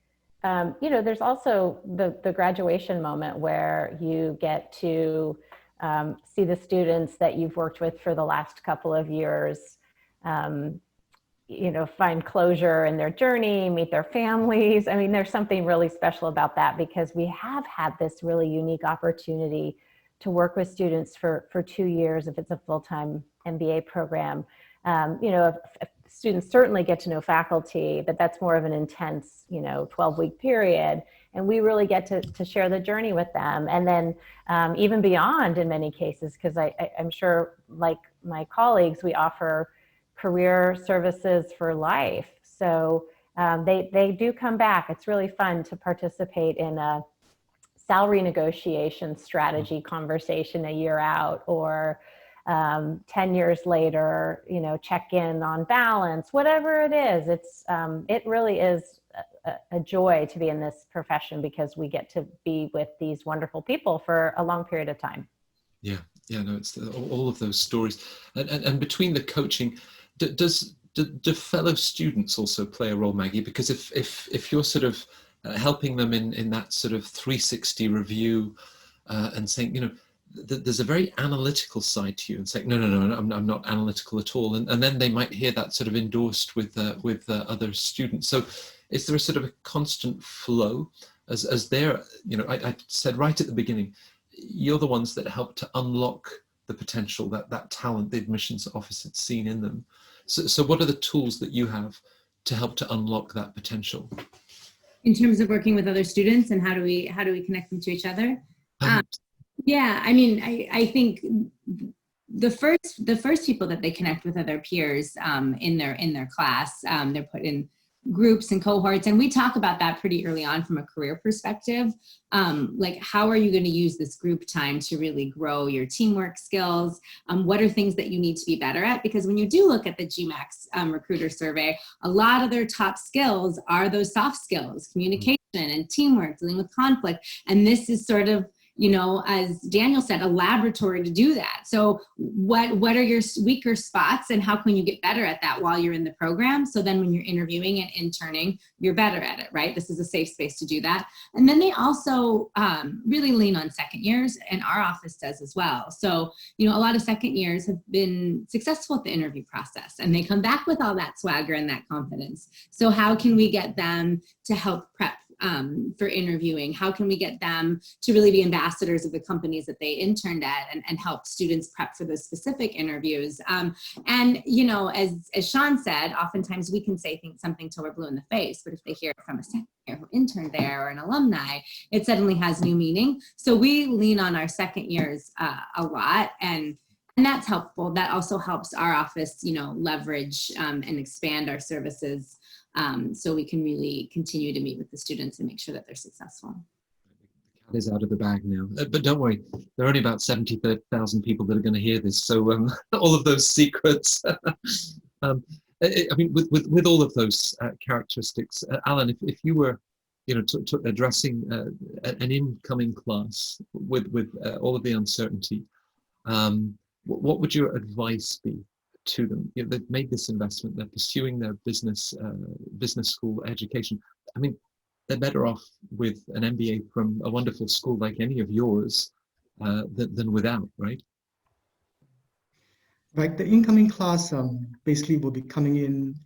you know, there's also the graduation moment where you get to see the students that you've worked with for the last couple of years, you know, find closure in their journey, meet their families. I mean, there's something really special about that, because we have had this really unique opportunity to work with students for 2 years if it's a full-time MBA program. You know, students certainly get to know faculty, but that's more of an intense, you know, 12-week period. And we really get to share the journey with them. And then even beyond in many cases, because I'm sure, like my colleagues, we offer career services for life. So they do come back. It's really fun to participate in a salary negotiation strategy conversation a year out, or 10 years later, you know, check in on balance, whatever it is. It really is a joy to be in this profession, because we get to be with these wonderful people for a long period of time. Yeah, no, it's all of those stories. And between the coaching, do fellow students also play a role, Maggie? Because if you're sort of helping them in that sort of 360 review and saying, you know, there's a very analytical side to you, and saying, no, I'm not analytical at all. And then they might hear that sort of endorsed with other students. So is there a sort of a constant flow as they're, you know, I said right at the beginning, you're the ones that help to unlock the potential, that talent the admissions office had seen in them. So what are the tools that you have to help to unlock that potential? In terms of working with other students, and how do we connect them to each other? Yeah, I mean, I think the first people that they connect with other peers in their class, they're put in groups and cohorts, and we talk about that pretty early on from a career perspective. Like, how are you going to use this group time to really grow your teamwork skills? What are things that you need to be better at? Because when you do look at the GMAX recruiter survey, a lot of their top skills are those soft skills: communication, and teamwork, dealing with conflict. And this is sort of, you know, as Daniel said, a laboratory to do that. So what are your weaker spots and how can you get better at that while you're in the program? So then when you're interviewing and interning, you're better at it, right? This is a safe space to do that. And then they also really lean on second years, and our office does as well. So, you know, a lot of second years have been successful at the interview process and they come back with all that swagger and that confidence. So how can we get them to help prep for interviewing? How can we get them to really be ambassadors of the companies that they interned at and help students prep for those specific interviews? And, you know, as Sean said, oftentimes we can say something till we're blue in the face, but if they hear it from a second year who interned there or an alumni, it suddenly has new meaning. So we lean on our second years a lot, and that's helpful. That also helps our office, you know, leverage and expand our services so we can really continue to meet with the students and make sure that they're successful. The cat is out of the bag now, but don't worry, there are only about 70,000 people that are going to hear this, so all of those secrets. I mean, with all of those characteristics, Alan, if you were, you know, addressing an incoming class with all of the uncertainty, what would your advice be to them? You know, they've made this investment, they're pursuing their business school education. I mean, they're better off with an MBA from a wonderful school like any of yours than without, right? Right, the incoming class basically will be coming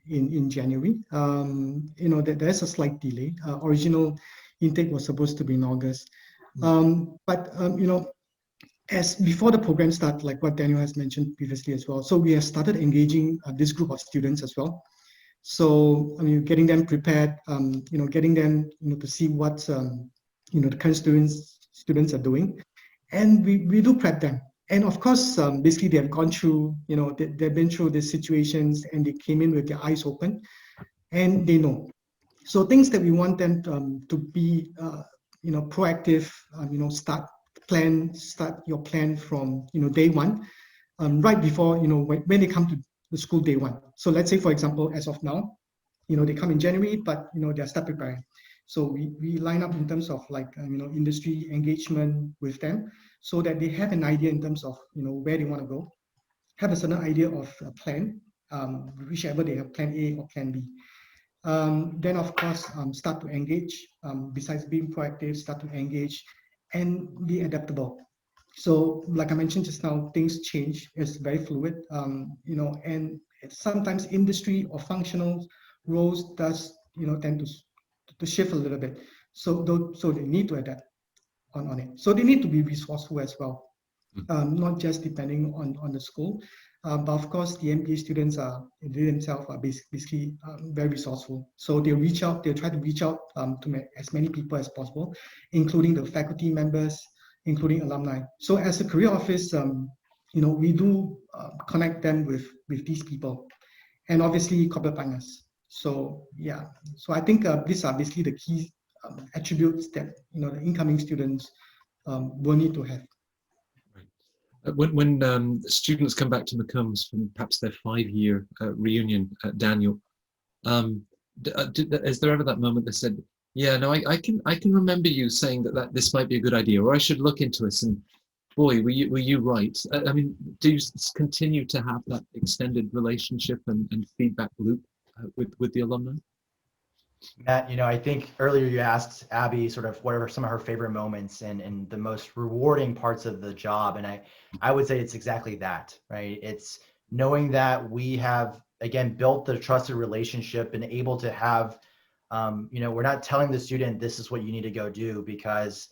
in January. You know, there's a slight delay. Original intake was supposed to be in August, but you know, as before the program started, like what Daniel has mentioned previously as well, so we have started engaging this group of students as well. So I mean, getting them prepared, you know, getting them, you know, to see what you know, the current students are doing, and we do prep them. And of course, basically they have gone through, you know, they've been through these situations and they came in with their eyes open, and they know. So things that we want them to be, you know, proactive, you know, start your plan from, you know, day one, right before, you know, when they come to the school day one. So let's say, for example, as of now, you know, they come in January, but, you know, they're start preparing. So we line up in terms of like, you know, industry engagement with them so that they have an idea in terms of, you know, where they want to go, have a certain idea of a plan, whichever they have, plan A or plan B. Then of course, start to engage, besides being proactive, start to engage and be adaptable. So like I mentioned just now, things change, it's very fluid, you know, and sometimes industry or functional roles does, you know, tend to shift a little bit. So they need to adapt on it. So they need to be resourceful as well, not just depending on the school. But of course, the MBA students they themselves are basically very resourceful. So they try to reach out to as many people as possible, including the faculty members, including alumni. So as a career office, you know, we do connect them with these people, and obviously corporate partners. So yeah, so I think these are basically the key attributes that, you know, the incoming students will need to have. When students come back to McCombs from perhaps their 5-year reunion, Daniel, is there ever that moment they said, yeah, no, I can remember you saying that this might be a good idea, or I should look into this, and boy, were you right? I mean, do you continue to have that extended relationship and feedback loop with the alumni? Matt, you know, I think earlier you asked Abby sort of what are some of her favorite moments and the most rewarding parts of the job. And I would say it's exactly that, right? It's knowing that we have, again, built the trusted relationship and able to have, you know, we're not telling the student this is what you need to go do because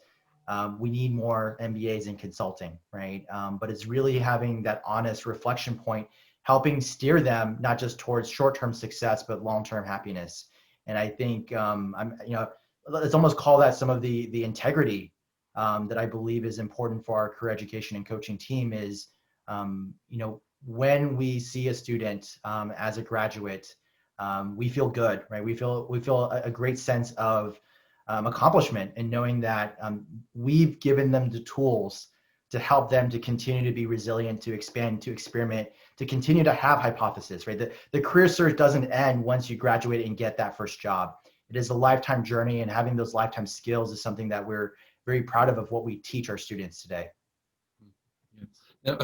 we need more MBAs in consulting, right? But it's really having that honest reflection point, helping steer them not just towards short-term success, but long-term happiness. And I think, you know, let's almost call that some of the integrity that I believe is important for our career education and coaching team is, you know, when we see a student as a graduate, we feel good, right? We feel a great sense of accomplishment in knowing that we've given them the tools to help them to continue to be resilient, to expand, to experiment, to continue to have hypotheses, right? The career search doesn't end once you graduate and get that first job. it is a lifetime journey, and having those lifetime skills is something that we're very proud of what we teach our students today. Yeah.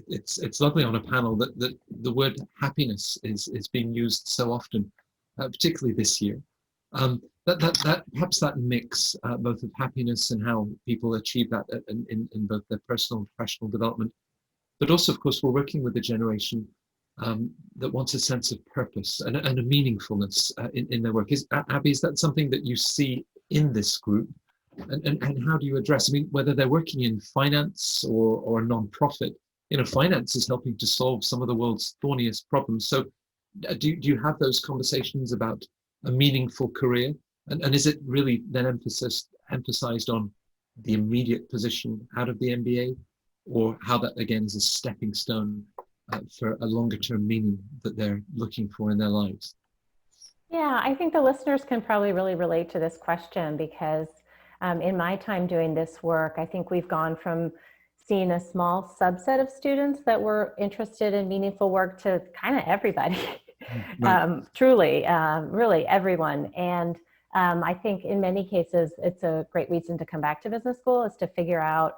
It's lovely on a panel that the word happiness is being used so often, particularly this year. That perhaps that mix both of happiness and how people achieve that in both their personal and professional development, but also, of course, we're working with a generation that wants a sense of purpose and a meaningfulness in their work. Abby, is that something that you see in this group? And how do you address, I mean, whether they're working in finance or non-profit, finance is helping to solve some of the world's thorniest problems. So do you have those conversations about a meaningful career? And is it really then emphasized on the immediate position out of the MBA, or how that again is a stepping stone for a longer term meaning that they're looking for in their lives? Yeah, I think the listeners can probably really relate to this question, because in my time doing this work, I think we've gone from seeing a small subset of students that were interested in meaningful work to kind of everybody, Right. truly, really everyone. And I think in many cases, it's a great reason to come back to business school, is to figure out,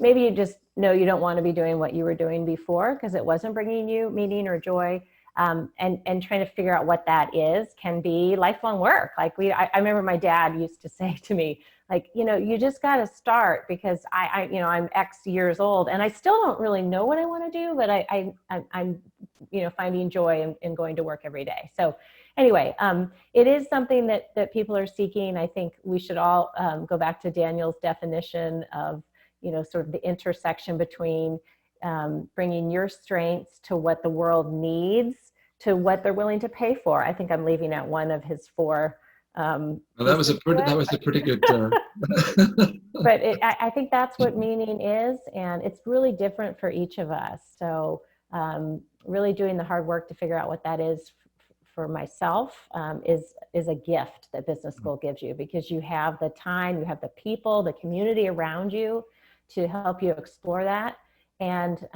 maybe you just know you don't want to be doing what you were doing before because it wasn't bringing you meaning or joy. And trying to figure out what that is can be lifelong work. Like I remember my dad used to say to me, like, you just got to start, because I'm X years old and I still don't really know what I want to do, but I'm finding joy in going to work every day. So anyway, it is something that people are seeking. I think we should all go back to Daniel's definition of, sort of the intersection between bringing your strengths to what the world needs, to what they're willing to pay for. I think I'm leaving out one of his four. Well, that was a pretty good. But I think that's what meaning is, and it's really different for each of us. So really doing the hard work to figure out what that is for myself is a gift that business school gives you, because you have the time, you have the people, the community around you to help you explore that. And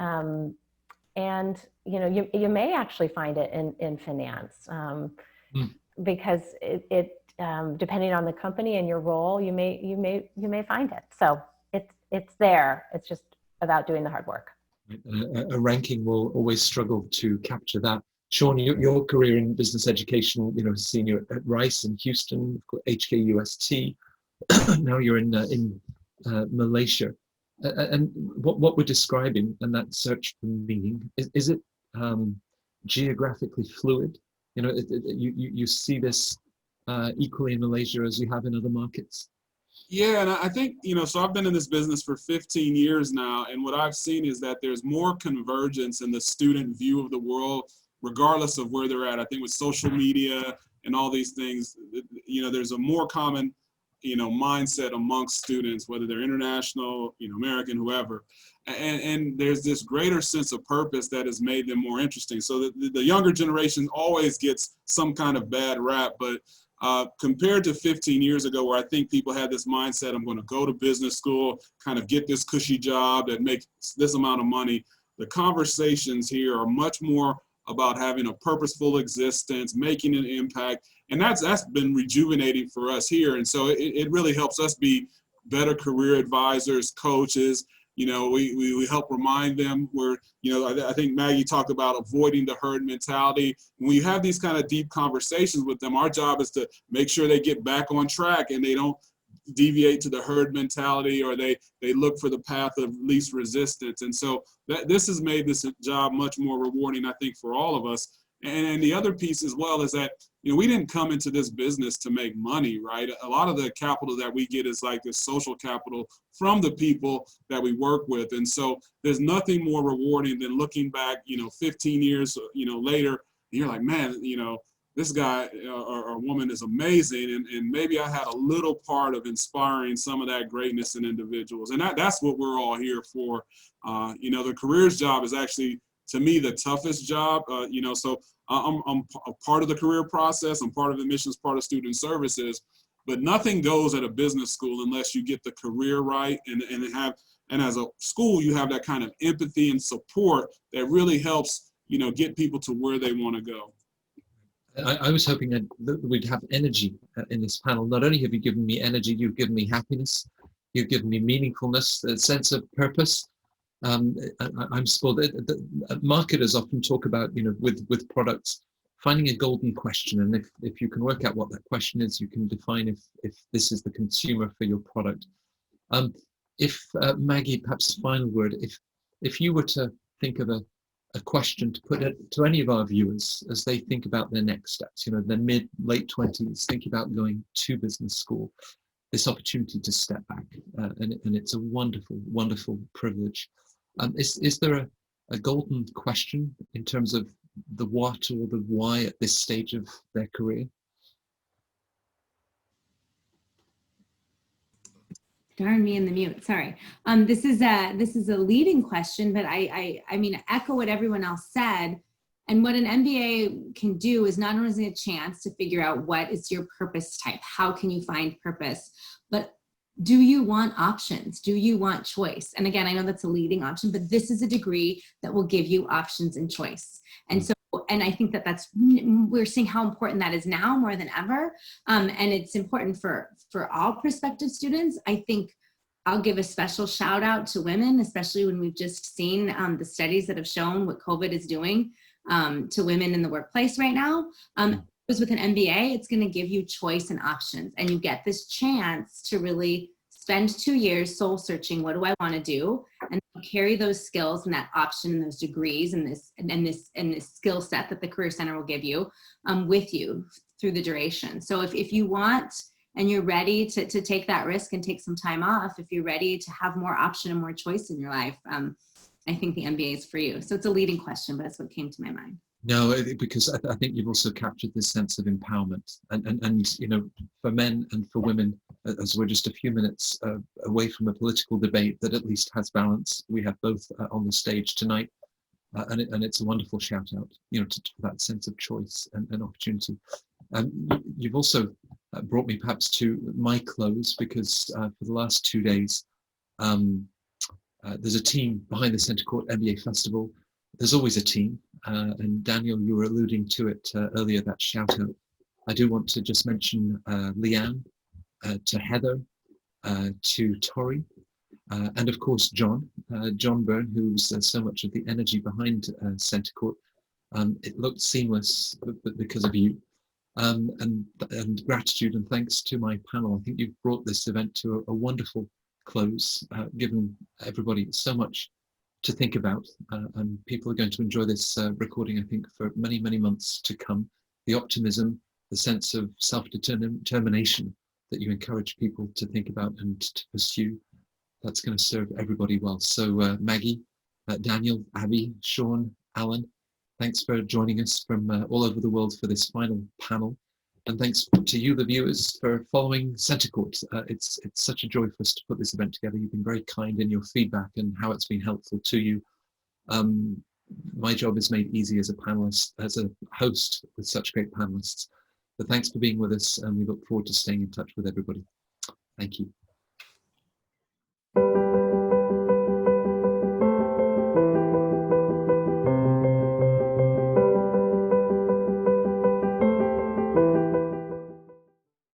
you may actually find it in finance, because it depending on the company and your role, you may find it. So it's there. It's just about doing the hard work. A ranking will always struggle to capture that. Sean, your career in business education, has seen you at Rice in Houston, HKUST. Now you're in Malaysia. And what we're describing and that search for meaning, is it geographically fluid? You see this equally in Malaysia as you have in other markets? Yeah, and I think, so I've been in this business for 15 years now, and what I've seen is that there's more convergence in the student view of the world, regardless of where they're at. I think with social media and all these things, there's a more common mindset amongst students, whether they're international, American, whoever. And there's this greater sense of purpose that has made them more interesting. So the younger generation always gets some kind of bad rap, but compared to 15 years ago, where I think people had this mindset, I'm going to go to business school, kind of get this cushy job that makes this amount of money, the conversations here are much more about having a purposeful existence, making an impact. And that's been rejuvenating for us here. And so it really helps us be better career advisors, coaches. We help remind them where, I think Maggie talked about avoiding the herd mentality. When you have these kind of deep conversations with them, our job is to make sure they get back on track and they don't deviate to the herd mentality, or they look for the path of least resistance. And so this has made this job much more rewarding, I think, for all of us. And the other piece as well is that, we didn't come into this business to make money, right? A lot of the capital that we get is like this social capital from the people that we work with. And so there's nothing more rewarding than looking back, 15 years, later, and you're like, man, this guy or woman is amazing. And maybe I had a little part of inspiring some of that greatness in individuals. And that's what we're all here for. The careers job is actually, to me, the toughest job, so I'm a part of the career process. I'm part of admissions, part of student services, but nothing goes at a business school unless you get the career right and as a school, you have that kind of empathy and support that really helps, get people to where they want to go. I was hoping that we'd have energy in this panel. Not only have you given me energy, you've given me happiness, you've given me meaningfulness, a sense of purpose. I'm spoiled. Marketers often talk about, with products, finding a golden question, and if you can work out what that question is, you can define if this is the consumer for your product. If Maggie, perhaps final word, if you were to think of a question to put it to any of our viewers as they think about their next steps, their late 20s, thinking about going to business school, this opportunity to step back, and it's a wonderful, wonderful privilege. Is there a golden question in terms of the what or the why at this stage of their career? Darn me in the mute. Sorry. This is a leading question, but I mean, echo what everyone else said. And what an MBA can do is not only a chance to figure out what is your purpose type, how can you find purpose, but do you want options? Do you want choice? And again, I know that's a leading option, but this is a degree that will give you options and choice. And so, and I think we're seeing how important that is now more than ever. And it's important for all prospective students. I think I'll give a special shout out to women, especially when we've just seen the studies that have shown what COVID is doing to women in the workplace right now. With an MBA, it's going to give you choice and options, and you get this chance to really spend 2 years soul searching. What do I want to do? And carry those skills and that option and those degrees and this skill set that the Career Center will give you with you through the duration. So if you want and you're ready to take that risk and take some time off, if you're ready to have more option and more choice in your life, I think the MBA is for you. So it's a leading question, but that's what came to my mind. No, because I think you've also captured this sense of empowerment, and for men and for women, as we're just a few minutes away from a political debate that at least has balance. We have both on the stage tonight, and it's a wonderful shout out, to that sense of choice and opportunity. You've also brought me perhaps to my close, because for the last 2 days, there's a team behind the Centre Court MBA Festival. There's always a team, and Daniel, you were alluding to it earlier, that shout out. I do want to just mention Leanne, to Heather, to Tori, and of course John Byrne, who's so much of the energy behind Centre Court. It looked seamless but because of you, and gratitude and thanks to my panel. I think you've brought this event to a wonderful close, given everybody so much to think about, and people are going to enjoy this recording, I think, for many, many months to come. The optimism, the sense of self-determination that you encourage people to think about and to pursue, that's going to serve everybody well. So Maggie, Daniel, Abby, Sean, Alan, thanks for joining us from all over the world for this final panel. And thanks to you, the viewers, for following Centre Court. It's such a joy for us to put this event together. You've been very kind in your feedback and how it's been helpful to you. My job is made easy as a panelist, as a host with such great panelists. But thanks for being with us, and we look forward to staying in touch with everybody. Thank you.